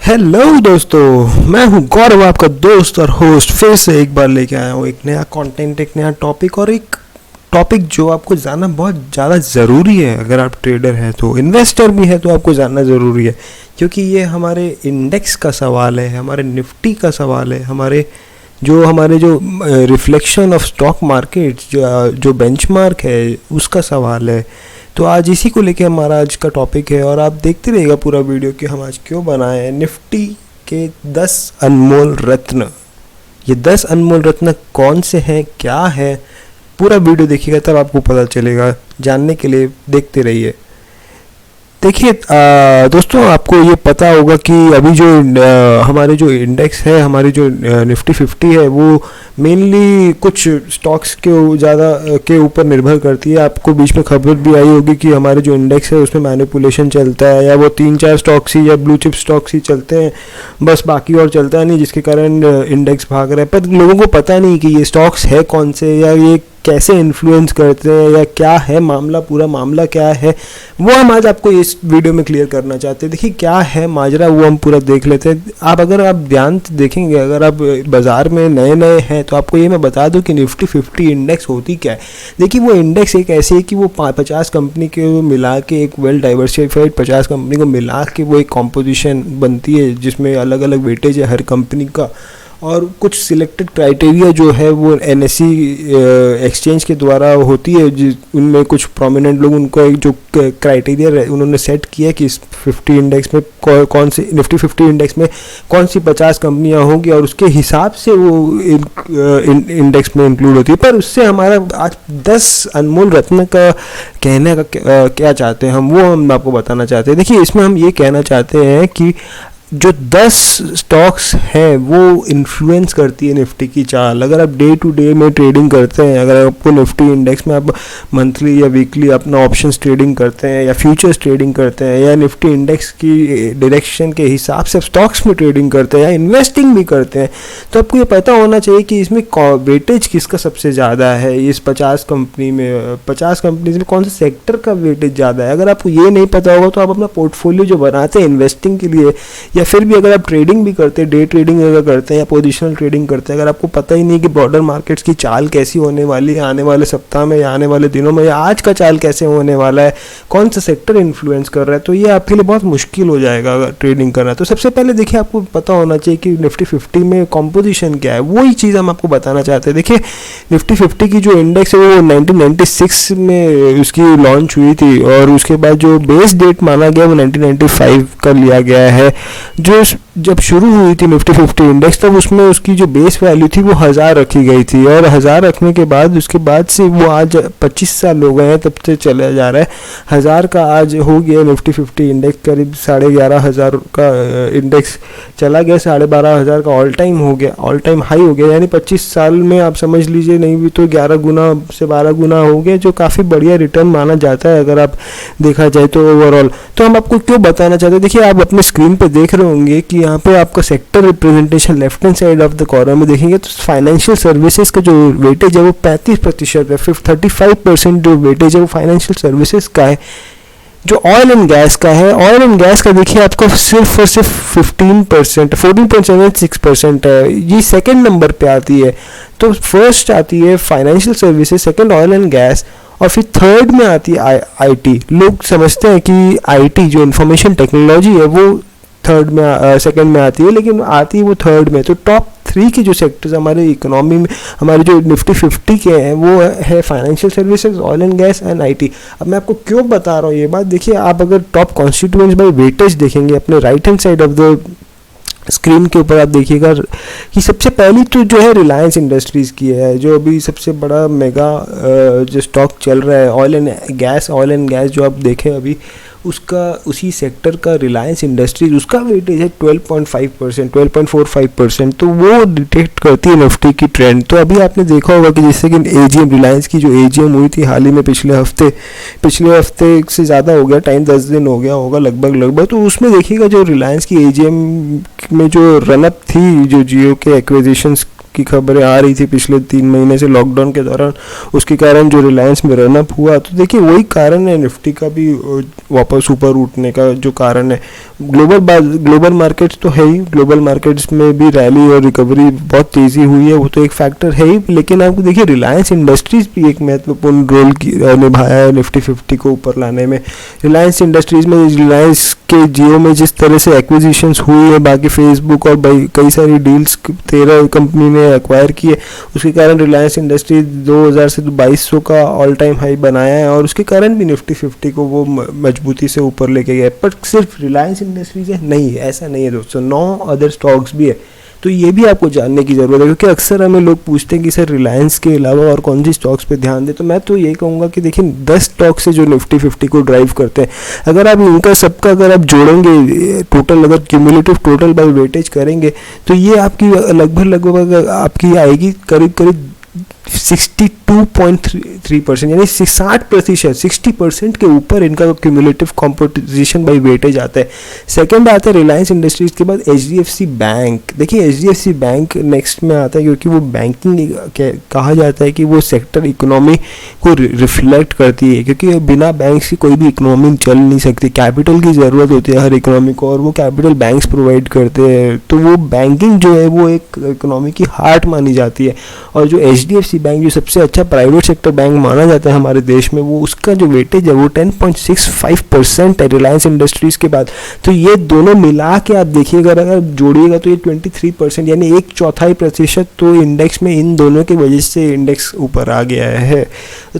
Hello दोस्तों, मैं हूं गौरव, आपका दोस्त और होस्ट। फिर से एक बार लेके आया हूं एक नया कंटेंट, एक नया टॉपिक और एक टॉपिक जो आपको जानना बहुत ज़्यादा ज़रूरी है। अगर आप ट्रेडर हैं तो, इन्वेस्टर भी है तो आपको जानना ज़रूरी है, क्योंकि ये हमारे इंडेक्स का सवाल है, हमारे निफ्टी का सवाल है, हमारे जो रिफ्लेक्शन ऑफ स्टॉक मार्केट जो बेंचमार्क है उसका सवाल है। तो आज इसी को लेके हमारा आज का टॉपिक है और आप देखते रहिएगा पूरा वीडियो कि हम आज क्यों बनाए हैं निफ्टी के 10 अनमोल रत्न। ये 10 अनमोल रत्न कौन से हैं, क्या है, पूरा वीडियो देखिएगा तब आपको पता चलेगा। जानने के लिए देखते रहिए। देखिए दोस्तों, आपको ये पता होगा कि अभी जो हमारे जो इंडेक्स है, हमारी जो निफ्टी 50 है, वो मेनली कुछ स्टॉक्स के ज़्यादा के ऊपर निर्भर करती है। आपको बीच में खबर भी आई होगी कि हमारे जो इंडेक्स है उसमें मैनिपुलेशन चलता है, या वो 3-4 स्टॉक्स ही या ब्लू चिप स्टॉक्स ही चलते हैं, बस बाकी और चलता नहीं, जिसके कारण इंडेक्स भाग रहा है। पर लोगों को पता नहीं कि ये स्टॉक्स है कौन से, या ये कैसे इन्फ्लुएंस करते हैं, या क्या है मामला, पूरा मामला क्या है, वो हम आज आपको इस वीडियो में क्लियर करना चाहते हैं। देखिए क्या है माजरा, वो हम पूरा देख लेते हैं। अगर आप ध्यान से देखेंगे, अगर आप बाज़ार में नए नए हैं तो आपको ये मैं बता दूं कि निफ्टी 50 इंडेक्स होती क्या है। देखिए वो इंडेक्स एक ऐसी है कि वो 50 कंपनी के मिला के, एक वेल डाइवर्सिफाइड 50 कंपनी को मिला के वो एक कॉम्पोजिशन बनती है, जिसमें अलग अलग वेटेज है हर कंपनी का, और कुछ सिलेक्टेड क्राइटेरिया जो है वो एनएससी एक्सचेंज के द्वारा होती है। उनमें कुछ प्रोमिनेंट लोग उनको एक जो क्राइटेरिया उन्होंने सेट किया कि इस 50 इंडेक्स में कौन सी, निफ्टी 50 इंडेक्स में कौन सी 50 कंपनियां होंगी, और उसके हिसाब से वो इंडेक्स में इंक्लूड होती है। पर उससे हमारा आज 10 अनमोल रत्न का कहने का क्या चाहते हैं वो हम आपको बताना चाहते हैं। देखिए इसमें हम ये कहना चाहते हैं कि जो 10 स्टॉक्स हैं वो इन्फ्लुएंस करती है निफ्टी की चाल। अगर आप डे टू डे में ट्रेडिंग करते हैं, अगर आपको निफ्टी इंडेक्स में आप मंथली या वीकली अपना ऑप्शंस ट्रेडिंग करते हैं, या फ्यूचर्स ट्रेडिंग करते हैं, या निफ्टी इंडेक्स की डायरेक्शन के हिसाब से स्टॉक्स में ट्रेडिंग करते हैं, या इन्वेस्टिंग भी करते हैं, तो आपको ये पता होना चाहिए कि इसमें वेटेज किसका सबसे ज़्यादा है। इस 50 कंपनी में, 50 कंपनीज में कौन से सेक्टर का वेटेज ज़्यादा है। अगर आपको ये नहीं पता होगा तो आप अपना पोर्टफोलियो जो बनाते हैं इन्वेस्टिंग के लिए, या फिर भी अगर आप ट्रेडिंग भी करते हैं, डे ट्रेडिंग अगर करते हैं या पोजिशनल ट्रेडिंग करते हैं, अगर आपको पता ही नहीं कि ब्रॉडर मार्केट्स की चाल कैसी होने वाली है आने वाले सप्ताह में, या आने वाले दिनों में, या आज का चाल कैसे होने वाला है, कौन सा सेक्टर इन्फ्लुएंस कर रहा है, तो ये आपके लिए बहुत मुश्किल हो जाएगा अगर ट्रेडिंग करना। तो सबसे पहले देखिए आपको पता होना चाहिए कि निफ्टी 50 में कॉम्पोजिशन क्या है, वही चीज़ हम आपको बताना चाहते हैं। देखिए निफ्टी 50 की जो इंडेक्स है वो 1996 में उसकी लॉन्च हुई थी, और उसके बाद जो बेस डेट माना गया वो 1995 का लिया गया है। जो जब शुरू हुई थी निफ्टी 50 इंडेक्स, तब उसमें उसकी जो बेस वैल्यू थी वो 1000 रखी गई थी, और 1000 रखने के बाद उसके बाद से वो आज 25 साल हो गए हैं, तब से चला जा रहा है। 1000 का आज हो गया निफ्टी 50 इंडेक्स, करीब 11,500 का इंडेक्स चला गया, 12,500 का ऑल टाइम हो गया, ऑल टाइम हाई हो गया। यानी 25 साल में आप समझ लीजिए नहीं भी तो 11 गुना से 12 गुना हो गया, जो काफ़ी बढ़िया रिटर्न माना जाता है अगर आप देखा जाए तो ओवरऑल। तो हम आपको क्यों बताना चाहते हैं, देखिए आप अपने स्क्रीन पर देख रहे होंगे कि यहाँ पे आपका sector representation left hand side of the column में देखेंगे तो फाइनेंशियल सर्विसेज का जो वेटेज है वो 35% है। 35% जो वेटेज है वो फाइनेंशियल सर्विसेज का है। जो ऑयल एंड गैस का है, ऑयल एंड गैस का देखिए आपको सिर्फ और सिर्फ 15%, 14.76% है, ये सेकंड नंबर पे आती है। तो फर्स्ट आती है financial services, second oil and gas, और फिर थर्ड में आती है आईटी। लोग समझते हैं कि आईटी जो इंफॉर्मेशन टेक्नोलॉजी है वो थर्ड में, सेकंड में आती है, लेकिन आती है वो थर्ड में। तो टॉप 3 के जो सेक्टर्स हमारे इकोनॉमी में, हमारे जो निफ्टी 50 के हैं, वो है financial services, oil and gas and IT. अब मैं आपको क्यों बता रहा हूँ ये बात, देखिए आप अगर टॉप कॉन्स्टिट्यूएंट्स बाय वेटेज देखेंगे अपने right hand side of the screen के ऊपर, आप देखिएगा कि सबसे पहली तो जो है रिलायंस इंडस्ट्रीज़ की है, जो अभी सबसे बड़ा मेगा जो स्टॉक चल रहा है ऑयल एंड गैस जो आप देखें अभी, उसका उसी सेक्टर का रिलायंस इंडस्ट्रीज, उसका वेटेज है 12.5%, 12.45%। तो वो डिटेक्ट करती है निफ्टी की ट्रेंड। तो अभी आपने देखा होगा कि जैसे कि एजीएम, रिलायंस की जो एजीएम हुई थी हाल ही में पिछले हफ्ते से ज़्यादा हो गया टाइम, 10 दिन हो गया होगा लगभग। तो उसमें देखिएगा जो रिलायंस की एजीएम में जो रनअप थी, जो जियो के एक्विजिशंस की खबरें आ रही थी पिछले 3 महीने से लॉकडाउन के दौरान, उसके कारण जो रिलायंस में रन अप हुआ, तो देखिए वही कारण है निफ्टी का भी वापस ऊपर उठने का जो कारण है। ग्लोबल मार्केट्स तो है ही, ग्लोबल मार्केट्स में भी रैली और रिकवरी बहुत तेज़ी हुई है, वो तो एक फैक्टर है ही, लेकिन आपको देखिए रिलायंस इंडस्ट्रीज़ भी एक महत्वपूर्ण रोल निभाया है निफ्टी 50 को ऊपर लाने में। रिलायंस इंडस्ट्रीज़ में, रिलायंस के जियो में जिस तरह से एक्विजिशंस हुई है, बाकी फेसबुक और कई सारी डील्स 13 कंपनी ने एक्वायर की है, उसके कारण रिलायंस इंडस्ट्रीज 2000 से 2200 का ऑल टाइम हाई बनाया है और उसके कारण भी निफ्टी 50 को वो मजबूती से ऊपर लेके गए। पर सिर्फ रिलायंस इंडस्ट्रीज है नहीं, ऐसा नहीं है दोस्तों, 9 अदर स्टॉक्स भी है, तो ये भी आपको जानने की ज़रूरत है, क्योंकि अक्सर हमें लोग पूछते हैं कि सर रिलायंस के अलावा और कौन सी स्टॉक्स पे ध्यान दें। तो मैं तो यही कहूँगा कि देखिए 10 स्टॉक्स से जो निफ्टी 50 को ड्राइव करते हैं, अगर आप इनका सबका अगर आप जोड़ेंगे टोटल, अगर क्यूमुलेटिव टोटल बाय वेटेज करेंगे, तो ये आपकी लगभग आपकी आएगी करीब 62.3%, यानी 60%, 60% के ऊपर इनका क्यूमुलेटिव कॉम्पोजिशन बाई वेटेज आता है। सेकंड आता है रिलायंस इंडस्ट्रीज के बाद HDFC बैंक। देखिए HDFC बैंक नेक्स्ट में आता है, क्योंकि वो बैंकिंग कहा जाता है कि वो सेक्टर इकोनॉमी को रिफ्लेक्ट करती है, क्योंकि बिना बैंक की कोई भी इकोनॉमी चल नहीं सकती, कैपिटल की ज़रूरत होती है हर इकोनॉमी को, और वो कैपिटल बैंक्स प्रोवाइड करते हैं, तो वो बैंकिंग जो है वो एक इकोनॉमी की हार्ट मानी जाती है। और जो HDFC बैंक जो सबसे अच्छा प्राइवेट सेक्टर बैंक माना जाता है हमारे देश में, वो उसका जो वेटेज है वो 10.65% है रिलायंस इंडस्ट्रीज के बाद। तो ये दोनों मिला के आप देखिएगा, अगर जोड़िएगा तो ये 23%, यानी 1/4% तो इंडेक्स में इन दोनों की वजह से इंडेक्स ऊपर आ गया है।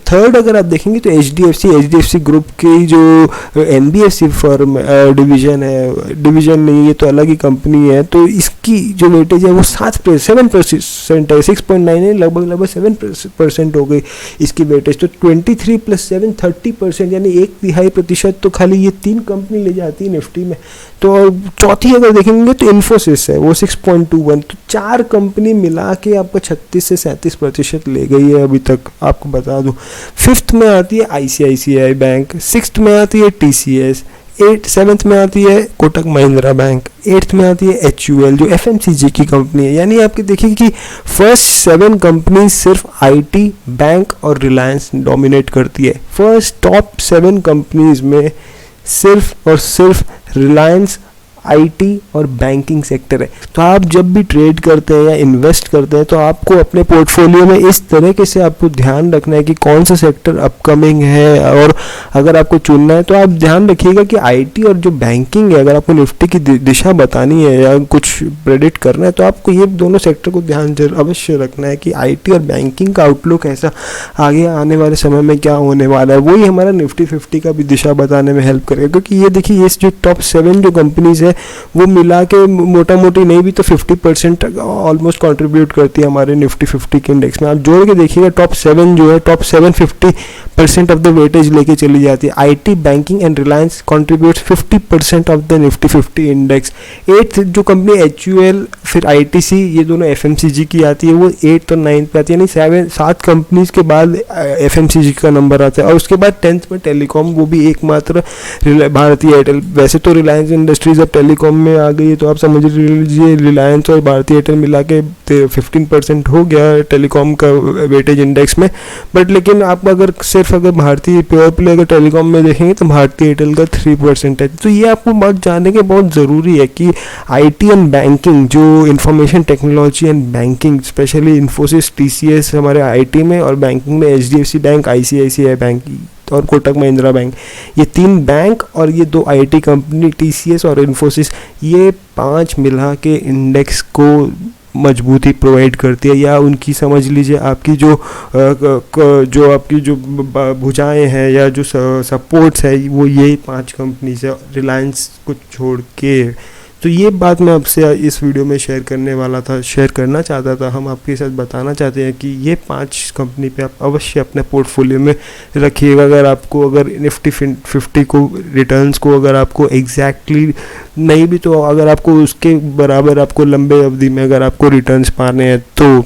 थर्ड अगर आप देखेंगे तो HDFC ग्रुप की जो NBFC फर्म डिवीजन है, डिवीजन नहीं, ये तो अलग ही कंपनी है, तो इसकी जो वेटेज है वो 7% है, 6.9 है, लगभग 7% हो गई इसकी वेटेज। तो 23 + 7 30%, यानी 1/3% तो खाली ये 3 कंपनी ले जाती है निफ्टी में। तो चौथी अगर देखेंगे तो इन्फोसिस है, वो 6.21, तो 4 कंपनी मिला के आपको 36 से 37% ले गई है अभी तक, आपको बता दूं। 5th में आती है ICICI बैंक, 6th में आती है TCS, 7th में आती है कोटक महिंद्रा बैंक, 8th में आती है HUL जो FMCG की कंपनी है। यानी आपके देखिए कि फर्स्ट 7 कंपनी सिर्फ IT, बैंक और रिलायंस डोमिनेट करती है। फर्स्ट टॉप 7 कंपनीज में सिर्फ और सिर्फ रिलायंस, IT और बैंकिंग सेक्टर है। तो आप जब भी ट्रेड करते हैं या इन्वेस्ट करते हैं, तो आपको अपने पोर्टफोलियो में इस तरीके से आपको ध्यान रखना है कि कौन सा सेक्टर अपकमिंग है, और अगर आपको चुनना है तो आप ध्यान रखिएगा कि IT और जो बैंकिंग है, अगर आपको निफ्टी की दिशा बतानी है या कुछ प्रेडिक्ट करना है, तो आपको ये दोनों सेक्टर को ध्यान अवश्य रखना है कि IT और बैंकिंग का आउटलुक ऐसा आगे आने वाले समय में क्या होने वाला है, वही हमारा निफ्टी 50 का भी दिशा बताने में हेल्प करेगा। क्योंकि ये देखिए ये जो टॉप 7 जो कंपनीज है वो मिला के मोटा मोटी नहीं भी तो 50% ऑलमोस्ट कंट्रीब्यूट करती है हमारे निफ्टी 50 के इंडेक्स में। आप जोड़ के देखिएगा टॉप 7 जो है, टॉप 7 50% ऑफ द वेटेज लेके चली जाती है। IT, banking and Reliance contributes 50% of the Nifty 50 index. 8th जो कंपनी HUL फिर ITC, ये दोनों FMCG की आती है, वो 8th और 9th पे आती है, यानी 7 कंपनीज के बाद FMCG का नंबर आता है। और उसके बाद 10th में टेलीकॉम, वो भी एकमात्र भारतीय एयरटेल। वैसे तो रिलायंस इंडस्ट्रीज अब टेलीकॉम में आ गई है, तो आप समझ लीजिए रिलायंस और भारतीय एयरटेल मिला के 15% हो गया टेलीकॉम का वेटेज इंडेक्स में। बट लेकिन आप अगर सिर्फ अगर भारतीय प्योर प्ले अगर टेलीकॉम में देखेंगे तो भारतीय एयरटेल का 3% है। तो ये आपको बात जानने के बहुत ज़रूरी है कि IT एंड बैंकिंग, जो information technology and banking, specially Infosys, TCS हमारे IT में, और बैंकिंग में HDFC बैंक, ICICI बैंक और कोटक महिंद्रा बैंक, ये 3 बैंक और ये 2 IT कंपनी TCS और इन्फोसिस, ये 5 मिला के इंडेक्स को मजबूती प्रोवाइड करती है, या उनकी समझ लीजिए आपकी जो आपकी जो भुजाएं हैं या जो सपोर्ट्स है, वो यही 5 कंपनी से, रिलायंस को छोड़ के। तो ये बात मैं आपसे इस वीडियो में शेयर करना चाहता था। हम आपके साथ बताना चाहते हैं कि ये 5 कंपनी पे आप अवश्य अपने पोर्टफोलियो में रखिएगा। अगर निफ्टी 50 को रिटर्न्स को अगर आपको एग्जैक्टली नहीं भी तो अगर आपको उसके बराबर आपको लंबे अवधि में अगर आपको रिटर्न्स पाने हैं, तो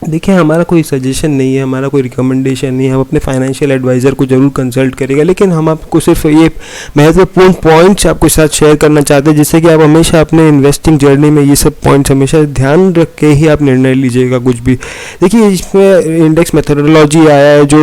देखिए हमारा कोई सजेशन नहीं है, हमारा कोई रिकमेंडेशन नहीं है, हम अपने फाइनेंशियल एडवाइज़र को ज़रूर कंसल्ट करेगा, लेकिन हम आपको सिर्फ ये महत्वपूर्ण पॉइंट्स आपके साथ शेयर करना चाहते हैं जिससे कि आप हमेशा अपने इन्वेस्टिंग जर्नी में ये सब पॉइंट्स हमेशा ध्यान रख के ही आप निर्णय लीजिएगा कुछ भी। देखिए इसमें इंडेक्स मेथोडोलॉजी आया है जो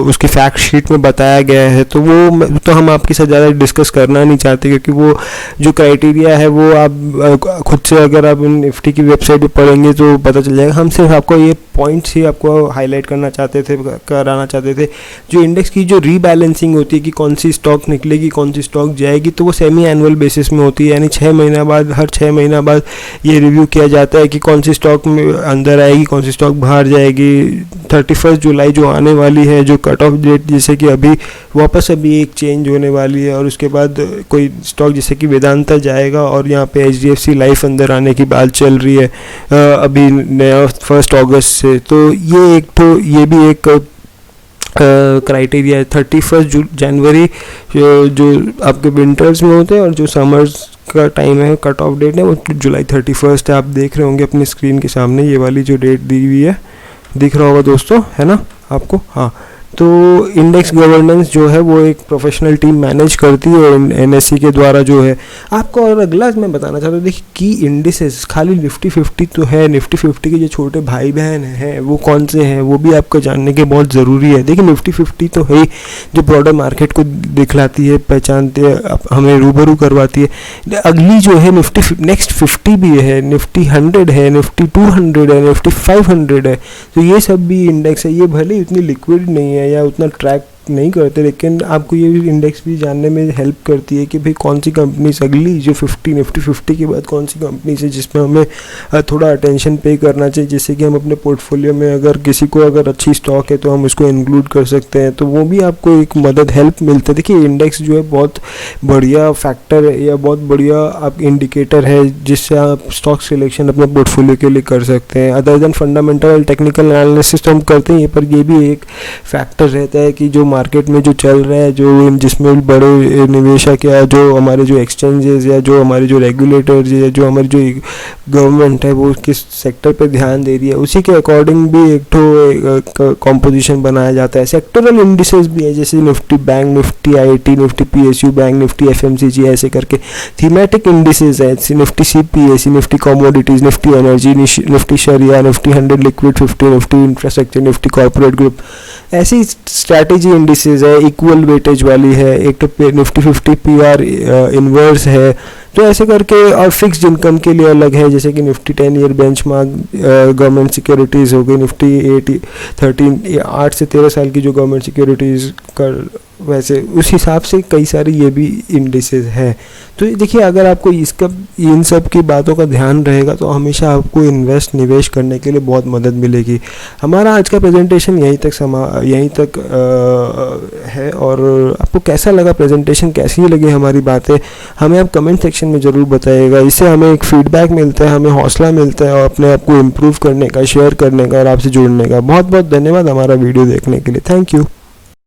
उसकी फैक्ट शीट में बताया गया है, तो वो तो हम आपके साथ ज़्यादा डिस्कस करना नहीं चाहते, क्योंकि वो जो क्राइटेरिया है वो आप खुद से अगर आप निफ्टी की वेबसाइट पर पढ़ेंगे तो पता चल जाएगा। हम सिर्फ आपको ये पॉइंट्स ही आपको हाईलाइट कराना चाहते थे। जो इंडेक्स की जो रीबैलेंसिंग होती है कि कौन सी स्टॉक निकलेगी कौन सी स्टॉक जाएगी, तो वो सेमी एनुअल बेसिस में होती है, यानी 6 महीना बाद, हर 6 महीना बाद ये रिव्यू किया जाता है कि कौन सी स्टॉक में अंदर आएगी कौन सी स्टॉक बाहर जाएगी। 31 जुलाई जो आने वाली है, जो कट ऑफ डेट, जैसे कि अभी वापस अभी एक चेंज होने वाली है, और उसके बाद कोई स्टॉक जैसे कि वेदांता जाएगा, और यहाँ पे HDFC लाइफ अंदर आने की बात चल रही है अभी नया 1 अगस्त से। तो ये भी एक क्राइटेरिया है। 31 जनवरी जो आपके विंटर्स में होते हैं, और जो समर्स का टाइम है, कट ऑफ डेट है वो जुलाई 31 है। आप देख रहे होंगे अपनी स्क्रीन के सामने ये वाली जो डेट दी हुई है, दिख रहा होगा दोस्तों, है ना आपको? हाँ, तो इंडेक्स गवर्नेंस जो है वो एक प्रोफेशनल टीम मैनेज करती है और NSE के द्वारा जो है आपको। और अगला मैं बताना चाहता हूँ, देखिए की इंडिसेस खाली निफ्टी 50 तो है, निफ्टी 50 के जो छोटे भाई बहन हैं वो कौन से हैं वो भी आपको जानने के बहुत ज़रूरी है। देखिए निफ्टी 50 तो है जो ब्रॉडर मार्केट को दिखलाती है, पहचानते हैं, हमें रूबरू करवाती है। अगली जो है निफ्टी नेक्स्ट 50 भी है, निफ्टी 100 है, निफ्टी 200 है, निफ्टी 500 है। तो ये सब भी इंडेक्स है। ये भले इतनी लिक्विड नहीं है या उतना ट्रैक नहीं करते, लेकिन आपको ये इंडेक्स भी जानने में हेल्प करती है कि भाई कौन सी कंपनीज अगली जो निफ्टी 50 के बाद कौन सी कंपनीज है जिसमें हमें थोड़ा अटेंशन पे करना चाहिए, जिससे कि हम अपने पोर्टफोलियो में अगर किसी को अगर अच्छी स्टॉक है तो हम उसको इंक्लूड कर सकते हैं, तो वो भी आपको एक मदद हेल्प मिलता है। देखिए इंडेक्स जो है बहुत बढ़िया फैक्टर है या बहुत बढ़िया आप इंडिकेटर है जिससे आप स्टॉक सिलेक्शन अपने पोर्टफोलियो के लिए कर सकते हैं। Other than fundamental technical analysis तो हम करते हैं, पर ये भी एक फैक्टर रहता है कि जो मार्केट में जो चल रहा है, जो जिसमें बड़े निवेशक या जो हमारे जो एक्सचेंजेस या जो हमारे जो रेगुलेटर्स या जो हमारी जो गवर्नमेंट है वो किस सेक्टर पे ध्यान दे रही है, उसी के अकॉर्डिंग भी एक तो कॉम्पोजिशन बनाया जाता है। सेक्टरल इंडिसेस भी है, जैसे Nifty bank, Nifty IIT, Nifty PSU bank, Nifty FMCG, ऐसे करके। थीमेटिक इंडिसेस है, Nifty CPSE, Nifty commodities, Nifty energy, Nifty शरिया, Nifty 100 liquid 50, Nifty infrastructure, Nifty corporate group. ऐसी स्ट्रैटेजी इंडिसेस है, इक्वल वेटेज वाली है, एक तो निफ्टी 50 PR इन्वर्स है, तो ऐसे करके। और फिक्स्ड इनकम के लिए अलग है, जैसे कि Nifty 10 year benchmark government securities हो गई, निफ्टी 8 से 13 साल की जो गवर्नमेंट सिक्योरिटीज़ का, वैसे उस हिसाब से कई सारी ये भी इंडिसेस हैं। तो देखिए अगर आपको इन सब की बातों का ध्यान रहेगा तो हमेशा आपको निवेश करने के लिए बहुत मदद मिलेगी। हमारा आज का प्रेजेंटेशन यहीं तक है। और आपको कैसा लगा प्रेजेंटेशन, कैसी लगी हमारी बातें, हमें आप कमेंट सेक्शन में ज़रूर बताइएगा। इससे हमें एक फीडबैक मिलता है, हमें हौसला मिलता है और अपने आप को इम्प्रूव करने का, शेयर करने का और आपसे जुड़ने का। बहुत बहुत धन्यवाद हमारा वीडियो देखने के लिए। Thank you.